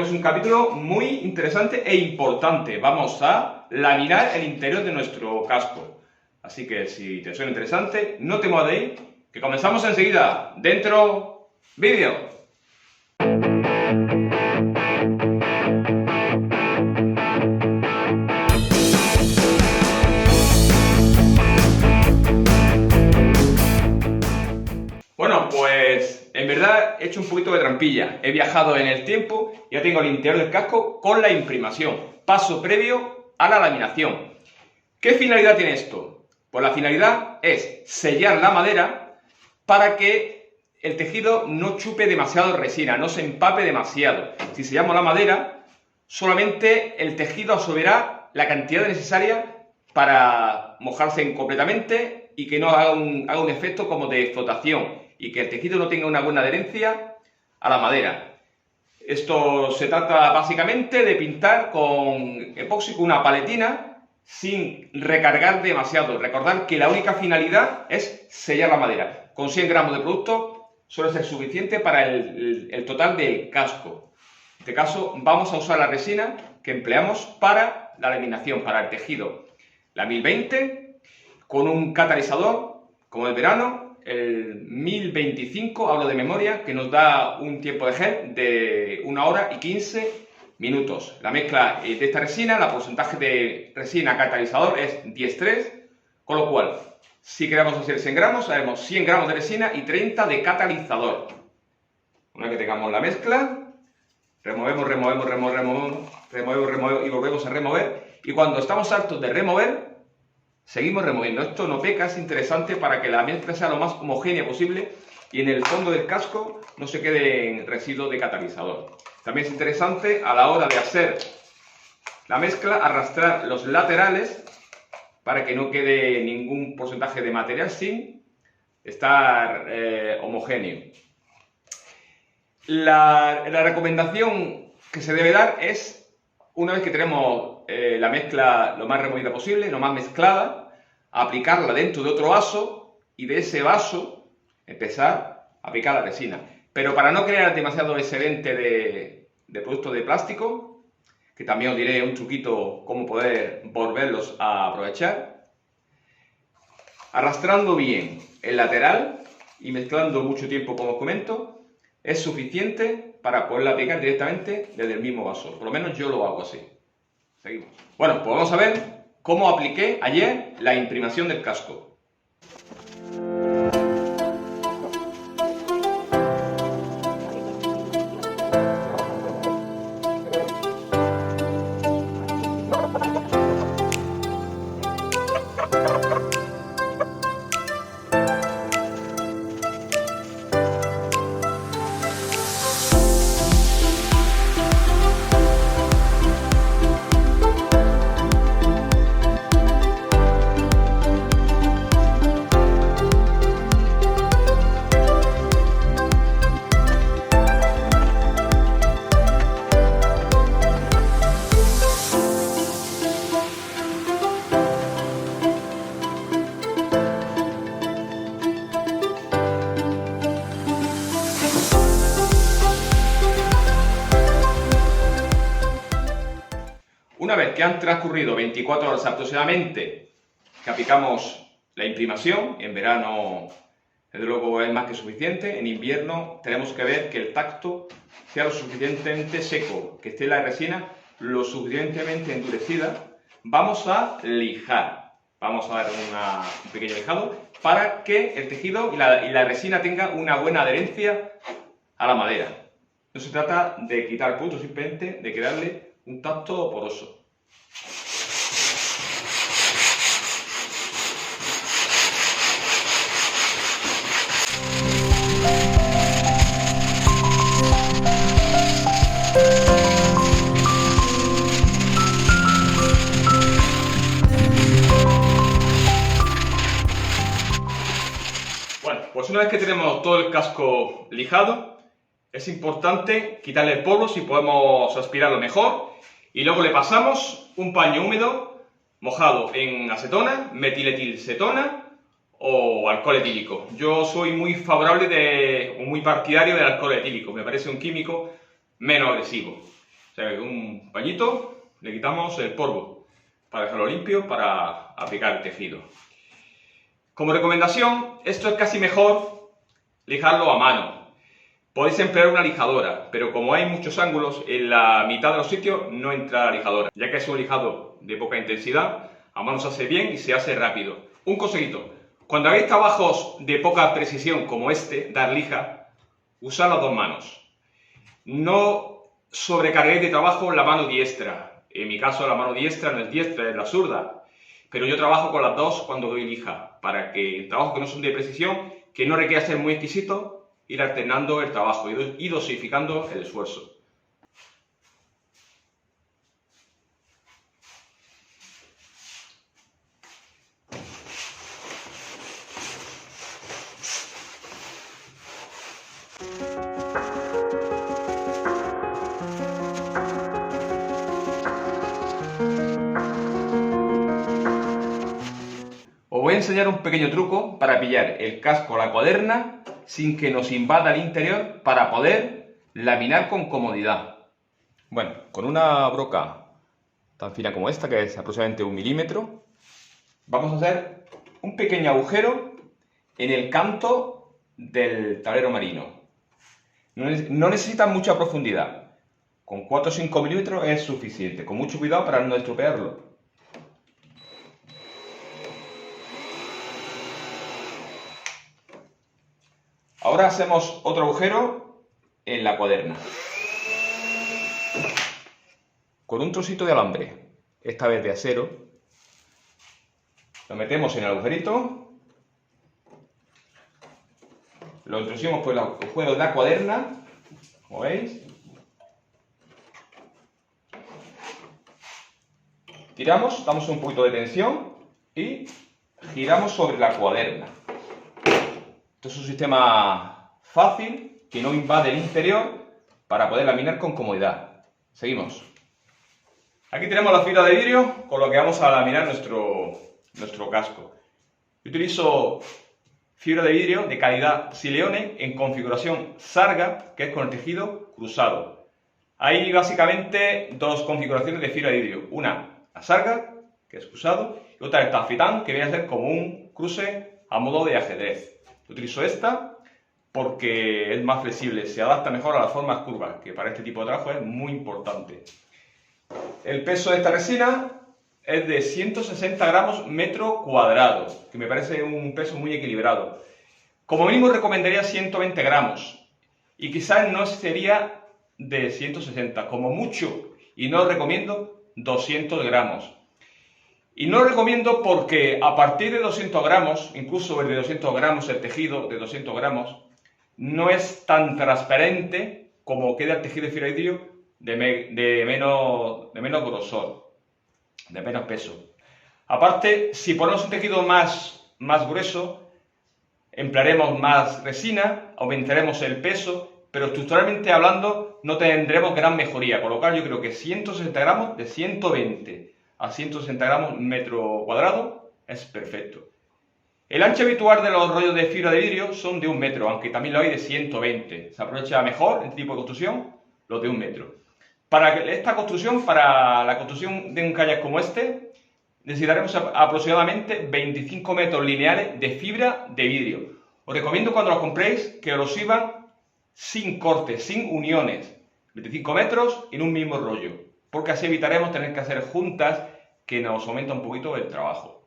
es un capítulo muy interesante e importante. Vamos a laminar el interior de nuestro casco. Así que si te suena interesante, no te muevas de ahí, que comenzamos enseguida. Dentro, vídeo. Bueno, pues en verdad he hecho un poquito de trampilla. He viajado en el tiempo y ya tengo el interior del casco con la imprimación. Paso previo a la laminación. ¿Qué finalidad tiene esto? Pues la finalidad es sellar la madera para que el tejido no chupe demasiado resina, no se empape demasiado. Si sellamos la madera, solamente el tejido absorberá la cantidad necesaria para mojarse completamente y que no haga un efecto como de flotación y que el tejido no tenga una buena adherencia a la madera. Esto se trata básicamente de pintar con epoxi, con una paletina, sin recargar demasiado. Recordad que la única finalidad es sellar la madera. Con 100 gramos de producto suele ser suficiente para el total del casco. En este caso vamos a usar la resina que empleamos para la laminación, para el tejido. La 1020 con un catalizador como el verano, el 1025, hablo de memoria, que nos da un tiempo de gel de 1 hora y 15 minutos. La mezcla de esta resina, el porcentaje de resina catalizador es 10:3, con lo cual, si queremos hacer 100 gramos, haremos 100 gramos de resina y 30 de catalizador. Una vez que tengamos la mezcla, removemos y volvemos a remover. Y cuando estamos hartos de remover, seguimos removiendo. Esto no peca, es interesante para que la mezcla sea lo más homogénea posible y en el fondo del casco no se quede residuo de catalizador. También es interesante a la hora de hacer la mezcla arrastrar los laterales para que no quede ningún porcentaje de material sin estar homogéneo. La recomendación que se debe dar es, una vez que tenemos la mezcla lo más removida posible, lo más mezclada, aplicarla dentro de otro vaso y de ese vaso empezar a aplicar la resina. Pero para no crear demasiado excedente de productos de plástico, que también os diré un truquito cómo poder volverlos a aprovechar, arrastrando bien el lateral y mezclando mucho tiempo, como os comento, es suficiente para poderla aplicar directamente desde el mismo vaso. Por lo menos yo lo hago así. Seguimos. Bueno, pues vamos a ver cómo apliqué ayer la imprimación del casco. Una vez que han transcurrido 24 horas aproximadamente que aplicamos la imprimación, en verano desde luego es más que suficiente, en invierno tenemos que ver que el tacto sea lo suficientemente seco, que esté la resina lo suficientemente endurecida. Vamos a lijar, vamos a dar un pequeño lijado para que el tejido y la resina tenga una buena adherencia a la madera. No se trata de quitar el producto, simplemente de crearle un tacto poroso. Bueno, pues una vez que tenemos todo el casco lijado, es importante quitarle el polvo si podemos aspirarlo mejor y luego le pasamos un paño húmedo mojado en acetona, metiletilcetona o alcohol etílico. Yo soy muy favorable o muy partidario del alcohol etílico, me parece un químico menos agresivo. O sea, con un pañito le quitamos el polvo para dejarlo limpio para aplicar el tejido. Como recomendación, esto es casi mejor lijarlo a mano. Podéis emplear una lijadora, pero como hay muchos ángulos, en la mitad de los sitios no entra la lijadora, ya que es un lijado de poca intensidad, a mano se hace bien y se hace rápido. Un consejito, cuando hagáis trabajos de poca precisión como este, dar lija, usad las dos manos. No sobrecarguéis de trabajo la mano diestra. En mi caso la mano diestra no es diestra, es la zurda. Pero yo trabajo con las dos cuando doy lija, para que trabajos que no son de precisión, que no requiera ser muy exquisito, ir alternando el trabajo y dosificando el esfuerzo. Os voy a enseñar un pequeño truco para pillar el casco o la cuaderna sin que nos invada el interior para poder laminar con comodidad. Bueno, con una broca tan fina como esta, que es aproximadamente 1 milímetro, vamos a hacer un pequeño agujero en el canto del tablero marino. No necesita mucha profundidad, con 4 o 5 milímetros es suficiente, con mucho cuidado para no estropearlo. Ahora hacemos otro agujero en la cuaderna. Con un trocito de alambre, esta vez de acero, lo metemos en el agujerito, lo introducimos por el agujero de la cuaderna, como veis, tiramos, damos un poquito de tensión y giramos sobre la cuaderna. Esto es un sistema fácil, que no invade el interior, para poder laminar con comodidad. Seguimos. Aquí tenemos la fibra de vidrio con lo que vamos a laminar nuestro casco. Yo utilizo fibra de vidrio de calidad Sileone en configuración Sarga, que es con el tejido cruzado. Hay básicamente dos configuraciones de fibra de vidrio. Una, la Sarga, que es cruzado, y otra el tafetán, que viene a ser como un cruce a modo de ajedrez. Utilizo esta porque es más flexible, se adapta mejor a las formas curvas, que para este tipo de trabajo es muy importante. El peso de esta resina es de 160 gramos metro cuadrado, que me parece un peso muy equilibrado. Como mínimo recomendaría 120 gramos, y quizás no sería de 160, como mucho, y no recomiendo 200 gramos. Y no lo recomiendo porque a partir de 200 gramos, incluso el de 200 gramos, el tejido de 200 gramos, no es tan transparente como queda el tejido de fibra de vidrio de menos grosor, de menos peso. Aparte, si ponemos un tejido más grueso, emplearemos más resina, aumentaremos el peso, pero estructuralmente hablando no tendremos gran mejoría, con lo cual yo creo que 160 gramos de 120 a 160 gramos metro cuadrado es perfecto. El ancho habitual de los rollos de fibra de vidrio son de 1 metro, aunque también lo hay de 120. Se aprovecha mejor en este tipo de construcción los de 1 metro. Para la construcción de un kayak como este, necesitaremos aproximadamente 25 metros lineales de fibra de vidrio. Os recomiendo cuando los compréis que los suban sin cortes, sin uniones. 25 metros en un mismo rollo, porque así evitaremos tener que hacer juntas que nos aumenta un poquito el trabajo.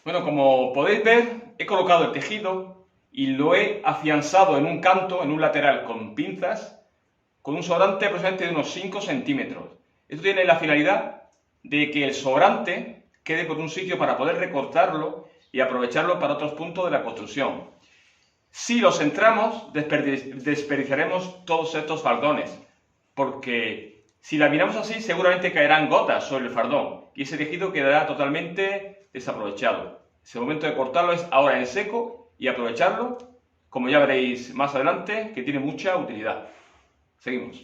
Bueno, como podéis ver, he colocado el tejido y lo he afianzado en un canto, en un lateral con pinzas, con un sobrante aproximadamente de unos 5 centímetros. Esto tiene la finalidad de que el sobrante quede por un sitio para poder recortarlo y aprovecharlo para otros puntos de la construcción. Si lo centramos, desperdiciaremos todos estos faldones, porque si laminamos así seguramente caerán gotas sobre el faldón y ese tejido quedará totalmente desaprovechado. El momento de cortarlo es ahora en seco y aprovecharlo, como ya veréis más adelante, que tiene mucha utilidad. Seguimos.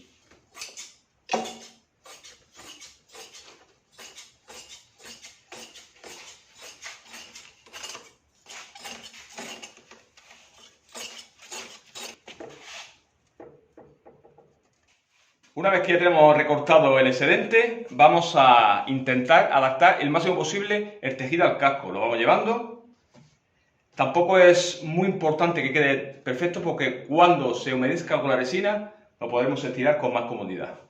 Una vez que ya tenemos recortado el excedente, vamos a intentar adaptar el máximo posible el tejido al casco. Lo vamos llevando. Tampoco es muy importante que quede perfecto porque cuando se humedezca con la resina lo podremos estirar con más comodidad.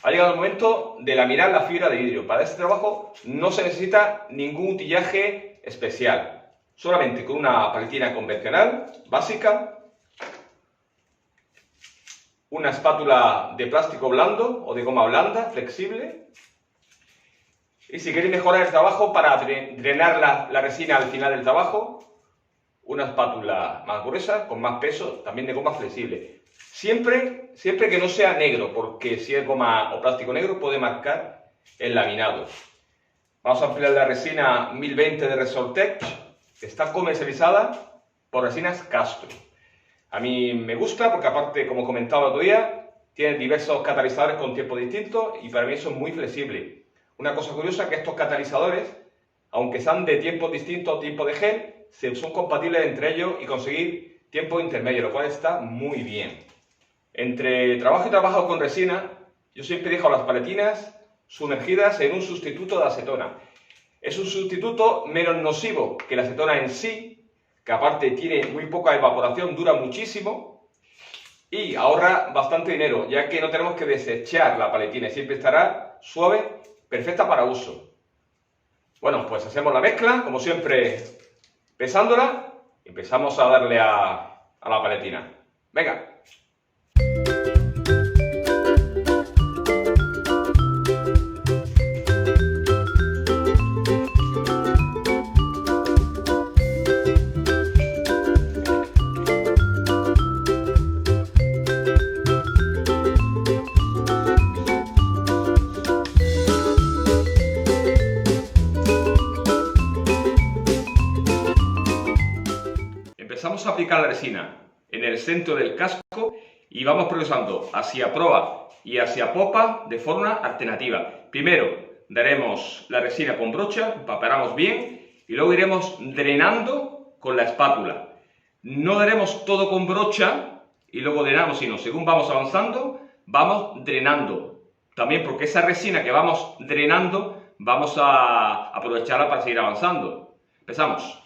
Ha llegado el momento de laminar la fibra de vidrio. Para este trabajo no se necesita ningún utillaje especial. Solamente con una paletina convencional, básica, una espátula de plástico blando o de goma blanda, flexible. Y si queréis mejorar el trabajo para drenar la resina al final del trabajo, una espátula más gruesa, con más peso, también de goma flexible. Siempre que no sea negro, porque si es goma o plástico negro puede marcar el laminado. Vamos a emplear la resina 1020 de Resortec, que está comercializada por Resinas Castro. A mí me gusta porque aparte, como comentaba el otro día, tiene diversos catalizadores con tiempo distintos y para mí eso es muy flexible. Una cosa curiosa es que estos catalizadores, aunque sean de tiempos distintos, tiempo de gel, son compatibles entre ellos y conseguir tiempo intermedio, lo cual está muy bien. Entre trabajo y trabajo con resina, yo siempre dejo las paletinas sumergidas en un sustituto de acetona. Es un sustituto menos nocivo que la acetona en sí, que aparte tiene muy poca evaporación, dura muchísimo y ahorra bastante dinero, ya que no tenemos que desechar la paletina y siempre estará suave, perfecta para uso. Bueno, pues hacemos la mezcla, como siempre, pesándola y empezamos a darle a la paletina. ¡Venga! Empezamos a aplicar la resina en el centro del casco y vamos progresando hacia proa y hacia popa de forma alternativa. Primero daremos la resina con brocha, empaparamos bien y luego iremos drenando con la espátula. No daremos todo con brocha y luego drenamos, sino según vamos avanzando, vamos drenando. También porque esa resina que vamos drenando vamos a aprovecharla para seguir avanzando. Empezamos.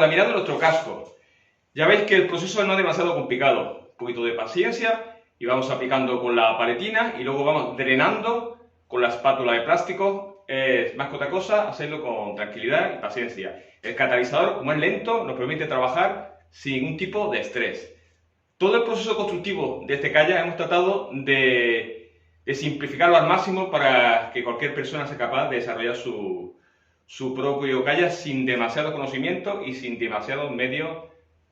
laminando nuestro casco. Ya veis que el proceso no es demasiado complicado. Un poquito de paciencia y vamos aplicando con la paletina y luego vamos drenando con la espátula de plástico. Es más que otra cosa hacerlo con tranquilidad y paciencia. El catalizador, como es lento, nos permite trabajar sin ningún tipo de estrés. Todo el proceso constructivo de este kayak hemos tratado de simplificarlo al máximo para que cualquier persona sea capaz de desarrollar su propio kayak sin demasiado conocimiento y sin demasiados medios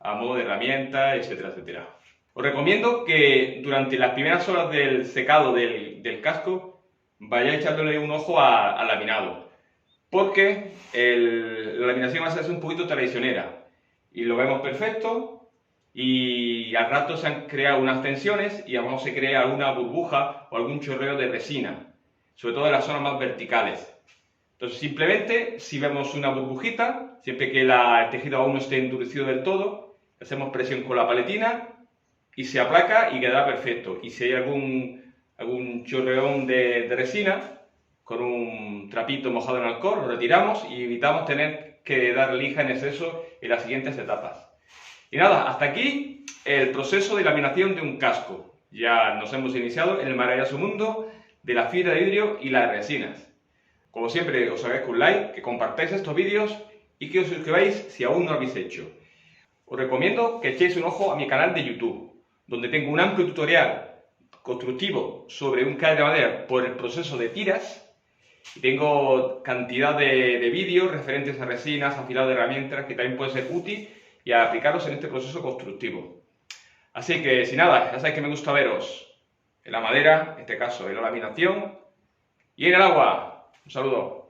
a modo de herramientas, etcétera, etcétera. Os recomiendo que durante las primeras horas del secado del casco vayáis echándole un ojo al laminado, porque la laminación va a ser un poquito traicionera y lo vemos perfecto. Y al rato se han creado unas tensiones y a lo mejor se crea alguna burbuja o algún chorreo de resina, sobre todo en las zonas más verticales. Entonces simplemente, si vemos una burbujita, siempre que el tejido aún no esté endurecido del todo, hacemos presión con la paletina y se aplaca y quedará perfecto. Y si hay algún chorreón de resina, con un trapito mojado en alcohol, lo retiramos y evitamos tener que dar lija en exceso en las siguientes etapas. Y nada, hasta aquí el proceso de laminación de un casco. Ya nos hemos iniciado en el maravilloso mundo de la fibra de vidrio y las resinas. Como siempre, os agradezco un like, que compartáis estos vídeos y que os suscribáis si aún no lo habéis hecho. Os recomiendo que echéis un ojo a mi canal de YouTube, donde tengo un amplio tutorial constructivo sobre un kayak de madera por el proceso de tiras. Y tengo cantidad de vídeos referentes a resinas, afilado de herramientas, que también puede ser útil y a aplicarlos en este proceso constructivo. Así que, sin nada, ya sabéis que me gusta veros en la madera, en este caso en la laminación, y en el agua. Un saludo.